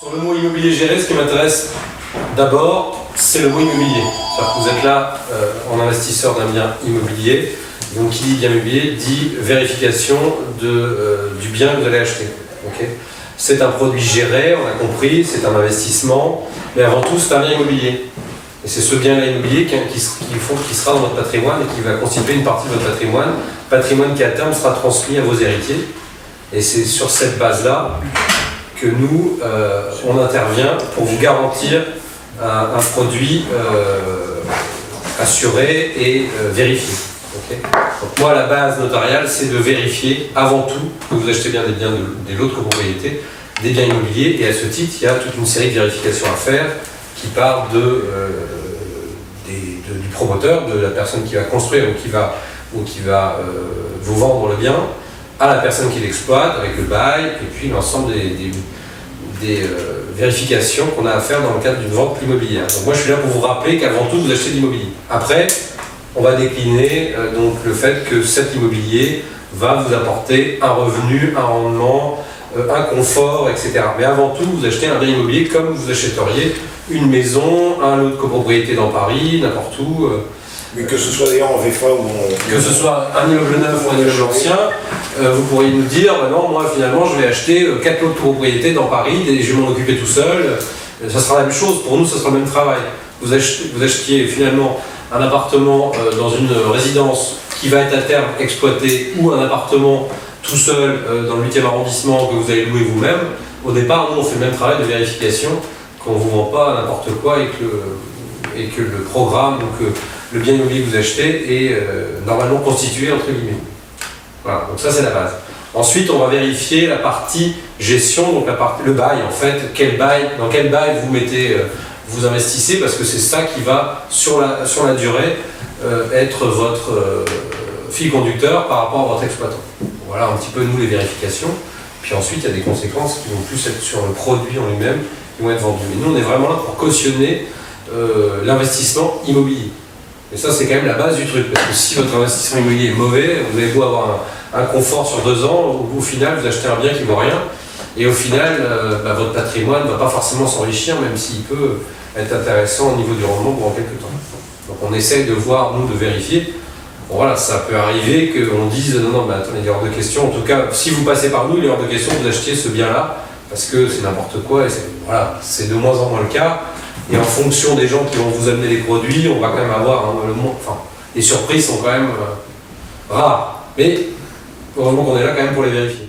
Sur le mot immobilier géré, ce qui m'intéresse d'abord, c'est le mot immobilier. Vous êtes là en investisseur d'un bien immobilier. Donc qui dit bien immobilier dit vérification du bien que vous allez acheter. Okay, c'est un produit géré, on a compris, c'est un investissement, mais avant tout c'est un bien immobilier. Et c'est ce bien immobilier qui sera dans votre patrimoine et qui va constituer une partie de votre patrimoine qui à terme sera transmis à vos héritiers. Et c'est sur cette base-là que nous, on intervient pour vous garantir un produit assuré et vérifié. Okay. Donc moi, la base notariale, c'est de vérifier avant tout que vous achetez bien des biens des lots de copropriété, des biens immobiliers, et à ce titre, il y a toute une série de vérifications à faire qui part du promoteur, de la personne qui va construire ou qui va vous vendre le bien, à la personne qui l'exploite avec le bail, et puis l'ensemble des vérifications qu'on a à faire dans le cadre d'une vente immobilière. Donc moi, je suis là pour vous rappeler qu'avant tout, vous achetez de l'immobilier. Après, on va décliner donc le fait que cet immobilier va vous apporter un revenu, un rendement, un confort, etc. Mais avant tout, vous achetez un bien immobilier comme vous achèteriez une maison, un lot de copropriété dans Paris, n'importe où. Mais que ce soit d'ailleurs en VFA ou en... Que ce soit un immeuble neuf ou un immeuble ancien, vous pourriez nous dire, bah non, moi finalement je vais acheter 4 lots de copropriété dans Paris et je vais m'en occuper tout seul. Ça sera la même chose, pour nous ça sera le même travail. Vous achetiez finalement un appartement dans une résidence qui va être à terme exploité ou un appartement tout seul dans le 8e arrondissement que vous allez louer vous-même. Au départ, nous on fait le même travail de vérification, qu'on ne vous vend pas n'importe quoi et que le programme, donc le bien immobilier que vous achetez est normalement constitué entre guillemets. Voilà, donc ça c'est la base. Ensuite, on va vérifier la partie gestion, donc le bail en fait, dans quel bail vous mettez, vous investissez, parce que c'est ça qui va sur la durée être votre fil conducteur par rapport à votre exploitant. Voilà un petit peu nous les vérifications. Puis ensuite, il y a des conséquences qui vont plus être sur le produit en lui-même, qui vont être vendus. Mais nous, on est vraiment là pour cautionner l'investissement immobilier. Et ça, c'est quand même la base du truc, parce que si votre investissement immobilier est mauvais, vous avez beau avoir un confort sur 2 ans, au final, vous achetez un bien qui ne vaut rien, et au final, votre patrimoine ne va pas forcément s'enrichir, même s'il peut être intéressant au niveau du rendement pendant quelques temps. Donc on essaye de voir, nous, de vérifier. Bon, voilà, ça peut arriver qu'on dise non, attendez, il est hors de question. En tout cas, si vous passez par nous, il est hors de question que vous achetiez ce bien-là, parce que c'est n'importe quoi, et c'est de moins en moins le cas. Et en fonction des gens qui vont vous amener les produits, on va quand même avoir les surprises sont quand même rares. Mais heureusement qu'on est là quand même pour les vérifier.